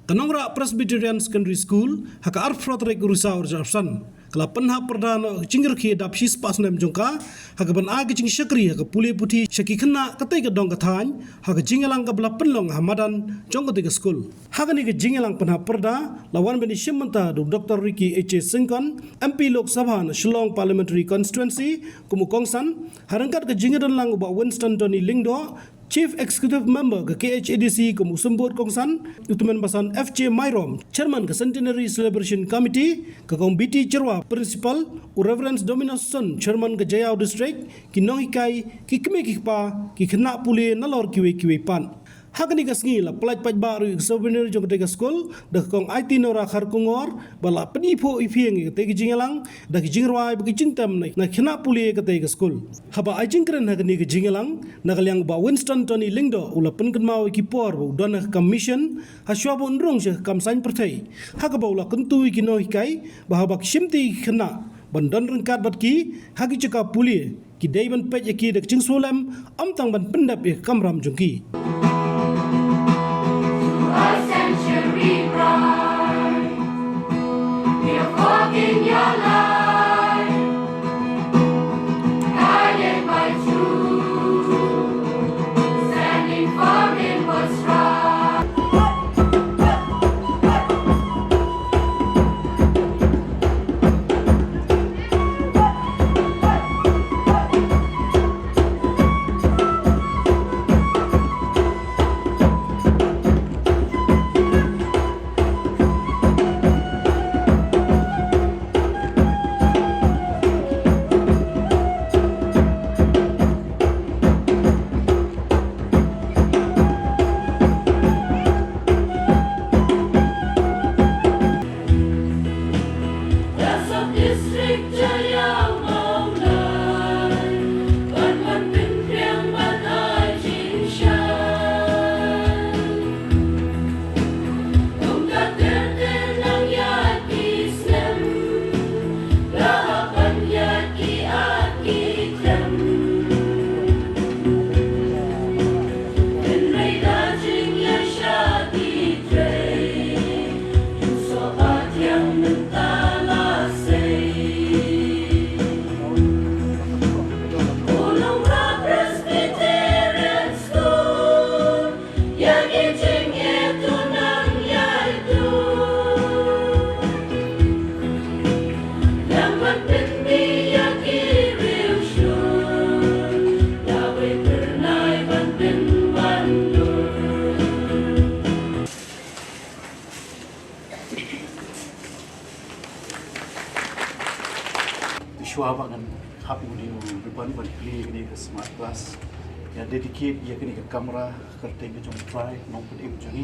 Kanongra Presbyterian Secondary School haka arfrotrek rusa urjapsan kala Pynhap Pyrda no Jingrakhe dap his pas Snem jongka haka ban agi jing shakri haka puli puthi shaki khna katai ka dong kathany haka jingelang ka bla penlong hamadan jong ka school haka ni ka jingelang Pynhap Pyrda lawan bani shimanta du Dr. Ricky H. Singkon MP Lok Sabha na Shillong Parliamentary Constituency kumukongsan harangkat ka jingedan lang ba Winston Tony Lingdo Chief Executive Member ke KHADC ke Musumbut Kongsan, Utuman Basan FJ Myrom, Chairman ke Centenary Celebration Committee, ke Kombiti Kyrwoh Principal, Reverend Dominus Son, Chairman ke Jayau District, ki Nongikai, ki Kime Kikpa, ki Kena Puli Nalor Kiwe Pan. Hakani kasngi la pelaj paj baru souvenir jong tega school dah kong IT nora khar kongor bala penipo ipieng ke tega jingelang dah ki jingrai bagi jingtam na Kena Puli ke tega school haba ai jingkren hakani ke jingelang na kalyang ba Winston Tony Lingdo ula penken mau ki por bu don commission ha shwabo ndrong je kam sain pertai haka ba ula kentu ki no hikai ba haba shimti khna bandon rengkat bat ki haki ceka Puli ki deiban pej ki dak jingsolem amtang ban pendap e kamram jongki In your life, guided by truth, standing firm in what's right. Bangan hapu di depan beri kini ke smart class yang dedicate ia kini ke kamera kerja ke jom try nombor ini jadi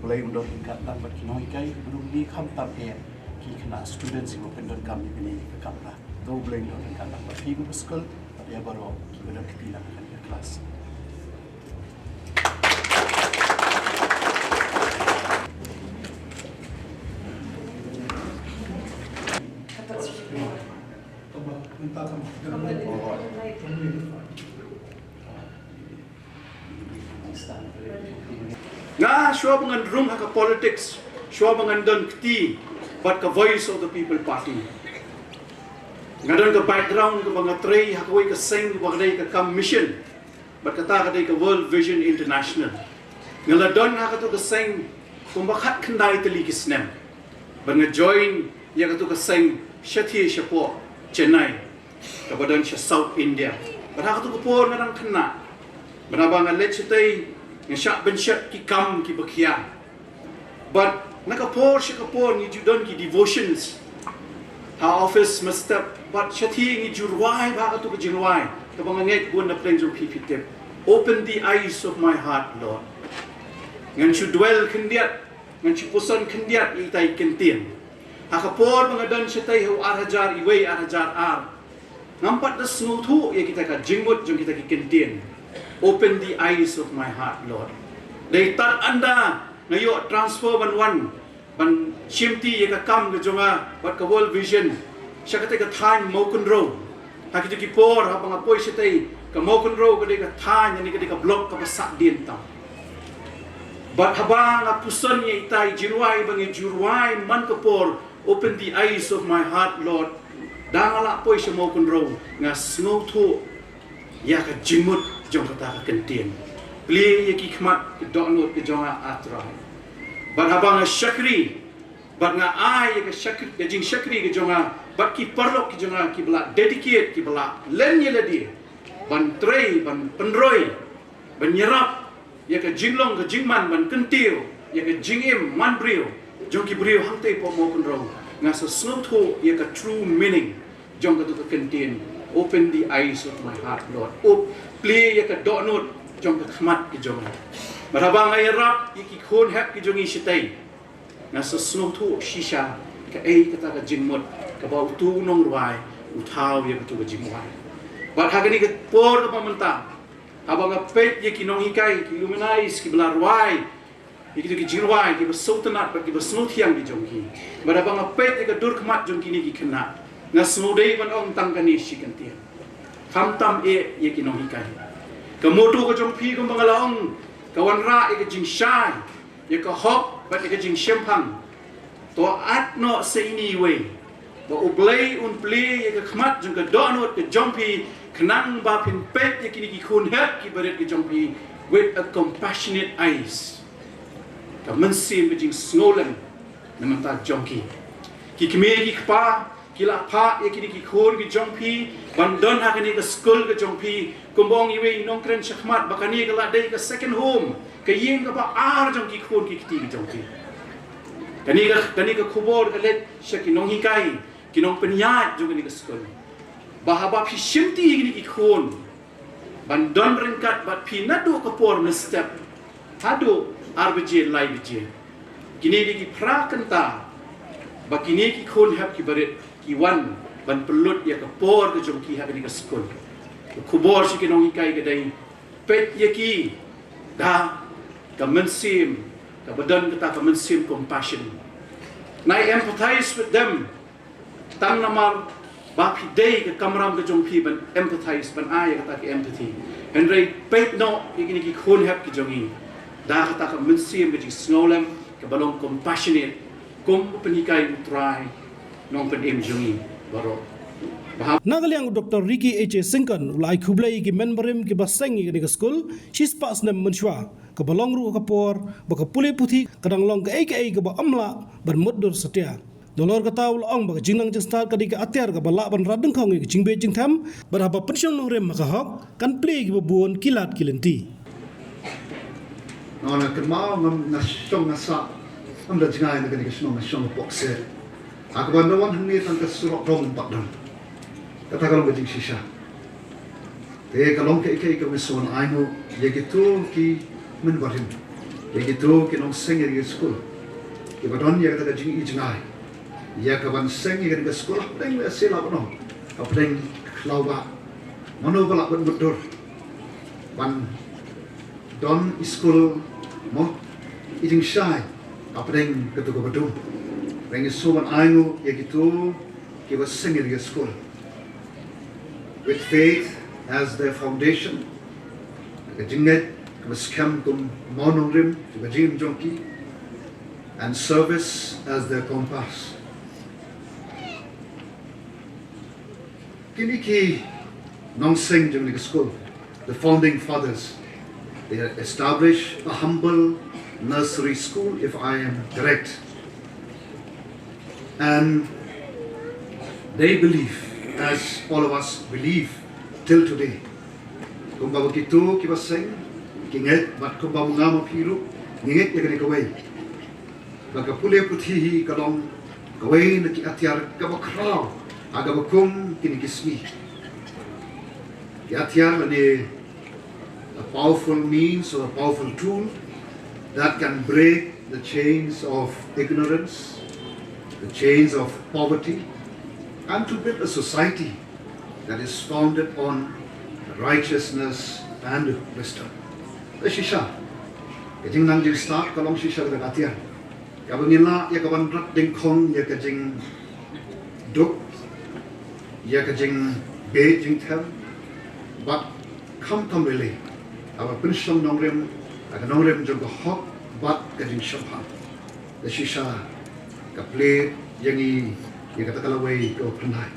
boleh undang tingkat tambah kinoi kai belum ni kam tambah ki kena students yang pendor kami kini ke kamera do boleh undang tingkat tambah pi ke sekolah dia baru kita dah ketilang ke kelas. Nga shua bangan room haka politics, shua bangan don kti, but ka voice of the people party. Nga don ka background ka banga tray haka way ka sing bagay ka kam mission, but kata ka ka World Vision International. Nga la don haka to ka sing kumbakat kandai tali ki Snem, but nga join ya ka to ka sing Shathi Shapo Chennai, kabadan siya South India. But haka to ka por nga nang kana, banabang alet siya tay yang syak bencet ki kam ki bakia, but nakapor syakapor ni judon ki devotions ha office mustap but syati ni jurwai ba ka tu ke jurwai ka banganget bun na pleng jo pipitep open the eyes of my heart Lord ngan chu dwell kendiat ngan chu pusan kendiat itai kentien ha kapor bangadon syai hu arhajar iwei arhajar ar nampat da snutu ya kita ka jingmut jong kita ki kentien. Open the eyes of my heart, Lord. Leitat anda ngayo transfer ban shimti ya kam ke jonga bat ka World Vision. Siya ka time mo kunro. Hakito ki por ha pangapoy siya tay ka mo kunro ka ka tanya ni ka block ka pasak din ta. But habang apuson niya itay, jiruay bangi juruay man kapor, open the eyes of my heart, Lord. Dangala po siya mo kunro, nga snow to, ya ka jimut, jong kata ka kentien. Pli ya ki kmat, ki donot, ki jonga atray. But habang syakri, but nga ay ya ka syakri, ya jing syakri ki jonga, but ki perlok ki jonga, ki bala dedicate, ki bala len ya ladi, ban tray, ban penroy, ban nyerap, ya ka jinglong ka jingman ban kentil ya ka jingim man brio jong ki brio hangte po mo kunro nga sa snow to ya ka true meaning jong ka to ka kentin. Open the eyes of my heart, Lord. Play ya ka donot jong ka khmat ki jong marabang ay rap iki khon hap ki jong isitay nga sa snow to shisha ka ay ka ta ka jingmot ka ba tu nong ruai utaw ya ka to ka jingwai but hagani ka por ka pamanta habang apet ye kinong hikay, ki luminize, ki belarwai, ye ki jingwai, ki besultanat, ki besnutiang ki jongki. Marabang apet ye ka durkmat jongki ni ki kena. Nga snudai ban ong tangkani si kantian. Tam ye kinong hikay. Kamutu ka jongpi kung bangalaong, kawanra ye ka jingshai, ye ka hop, bat ye ka jingshempang. To atno sa iniway. Ba ublay unplay ye ka khmat jong ka donot ka jongpi kenang ba pin pet ye kini ki khun hep ki baret ki jongpi with a compassionate eyes. Ka mensim ki jing snolen naman ta jongki. Ki kme ki kpa ki la pa ye kini ki khun ki jongpi bandon ha kini ka school ka jongpi kumbong iwe nong kren shakmat bakani ka la dai ka second home ka yeng ka ba ar jongki khun ki kiti ki jongki. Kani ka khubor ka let shaki nong hikai kinong penyat jong kini ka school. Bahaba pi shimti gini ikhon bandon ringkat bat pi nado kapor na step hado arbije lai bije kini di pra kenta bakini ki khon hab ki baret ki wan ban pelut ya kapor ke jongki ha gini ka skol kubor si kinong ikai gadai pet yaki da ka mensim ka badan kita ka mensim compassion na empathize with them tang namar Bapi day ke kamram ke jongpi ban empathize ban ay kata ke empathy. Henry pet no ikini ki khon hap ki jongi. Da kata ka mensim ke snolem ke balong compassionate kom penikai try nong pen em jongi baro. Nagaliang Dr. Ricky H. Singkan ulai kublai ki memberim ki baseng ki ke school Shispa Snem menshwa ke balong ru kapor baka pule puthi kadang long ke ai ke ba amla ban muddur setia. Dolor kata ulong baka jingnang Jingstad kadika Atiar ka balak ban radeng kong ki Jingbieit Jingtam berapa pensiun nong rem maka hok kan play ki babuon kilat kilenti. Nona kemau ngam nasyong nasa amda jingai na kadika snong nasyong bokse. Aku bandawan hni tang ka surok rong pakdam. Kata kalau ka jing shisha. Te kalong ke ke meson aino ye gitu ki menbarim. Ye gitu ki nong seng ye school. Ki badon ye kata ka jing i jingai. Ya kawan seng yang ke sekolah peng sila penuh, peng kelawak, mana balak betul, ban don school mo, ijing shy, peng ketuk betul, peng suman ainu ya gitu, kita seng yang ke sekolah, with faith as their foundation, kejinget, kemeskam kum monongrim, kejing jongki, and service as their compass. Kini ki nong sing jeng school, the founding fathers, they established a humble nursery school, if I am correct, and they believe, as all of us believe till today. Kung bawa kitu kiba sing, kinget bat kung bawa ngamo piru, nginget ya kani kaway. Baka pule puthihi kalong kaway na ki Atiar kabakraw. Aga bakum kini kismi. Atiar ane a powerful means or a powerful tool that can break the chains of ignorance, the chains of poverty, and to build a society that is founded on righteousness and wisdom. The shisha, kajing nang Jingstad kalong shisha kada Atiar. Kabangila ya kaban rat dingkong ya kajing duk. Ya ke Jingbieit Jingtam, but come really. Our pension nongrem, nongrem jong hok bat ka jing shopha the shisha ka plate yangi ye kata kalaway ko pranai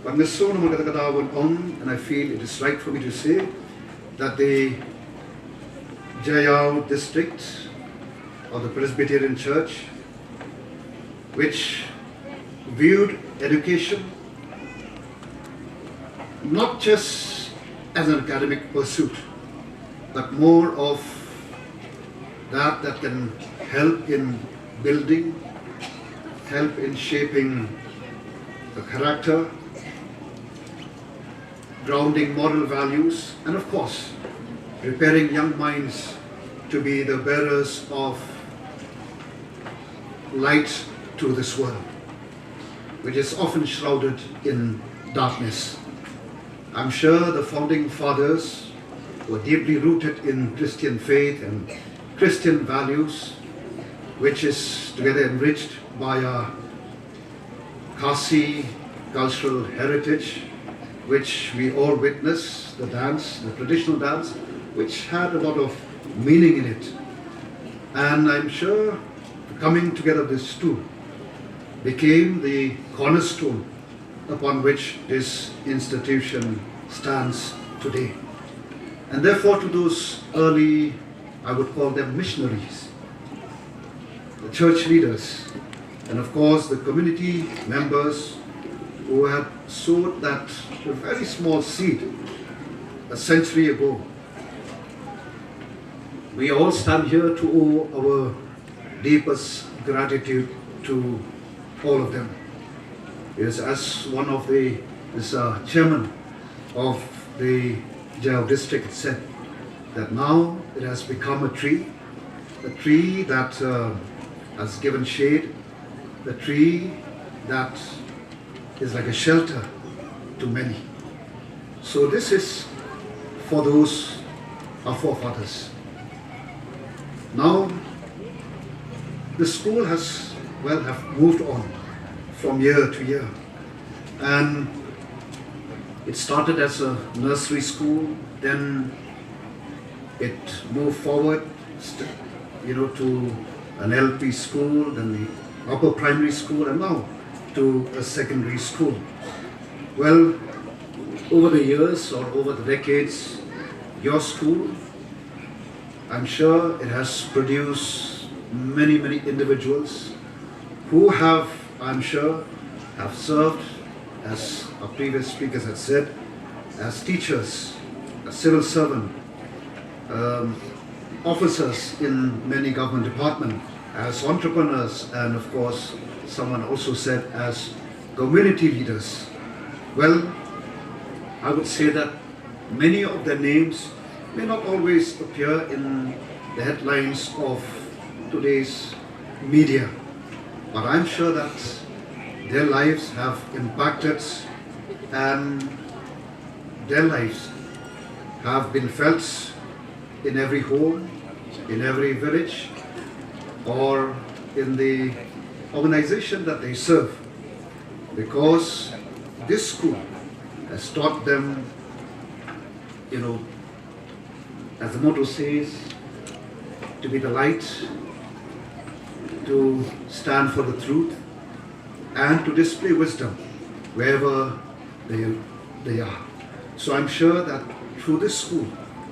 but so no kata kata on and I feel it is right for me to say that the Jayao district of the Presbyterian Church, which viewed education not just as an academic pursuit, but more of that can help in building, help in shaping the character, grounding moral values, and of course, preparing young minds to be the bearers of light to this world, which is often shrouded in darkness. I'm sure the founding fathers were deeply rooted in Christian faith and Christian values, which is together enriched by our Khasi cultural heritage, which we all witness, the dance, the traditional dance, which had a lot of meaning in it. And I'm sure coming together of these two became the cornerstone upon which this institution stands today. And therefore to those early, I would call them missionaries, the church leaders, and of course the community members who had sowed that very small seed a century ago. We all stand here to owe our deepest gratitude to all of them. Yes, as one of the chairman of the Jayao district said, that now it has become a tree that has given shade, a tree that is like a shelter to many. So this is for those our forefathers. Now the school have moved on from year to year, and it started as a nursery school, then it moved forward, to an LP school, then the upper primary school, and now to a secondary school. Well, over the years or over the decades, your school, I'm sure it has produced many individuals who have, I'm sure, have served, as our previous speakers had said, as teachers, as civil servants, officers in many government departments, as entrepreneurs, and of course, someone also said as community leaders. Well, I would say that many of their names may not always appear in the headlines of today's media, but I'm sure that their lives have impacted and their lives have been felt in every home, in every village, or in the organization that they serve, because this school has taught them, as the motto says, to be the light, to stand for the truth, and to display wisdom wherever they are. So I'm sure that through this school,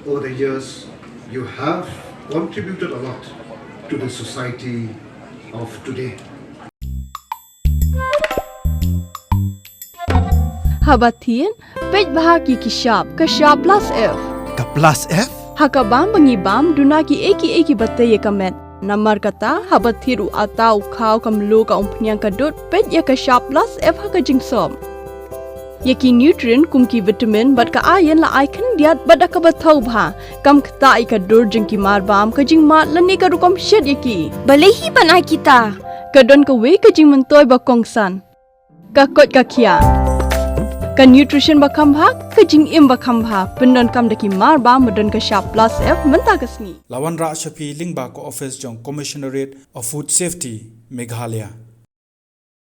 over the years, you have contributed a lot to the society of today. Habatin, pej bahagi kishab, kashab plus F. Ka plus F? Hakabam bangibam dunaki eki bataye kamet. Namar kata habathiru atau khau kamlu ka umpnyang kadut pej ya kashab plus F haka jingsom. Yaki nutrient kumki vitamin bat ka iron la icon diat bat ka bathau bha kam khta I ka dur jingki marbam ka jing mat lani ka rukom shed yaki. Balehi banai kita. Kadon ka we ka jing mentoy ba kongsan. Ka kot ka khia. Ka nutrition bakam bha ka jing im bakam bha pendon kam daki marba modon ka sharp plus F menta kasni. Lawan Ra Shafi Lingba ko office jong Commissionerate of Food Safety Meghalaya.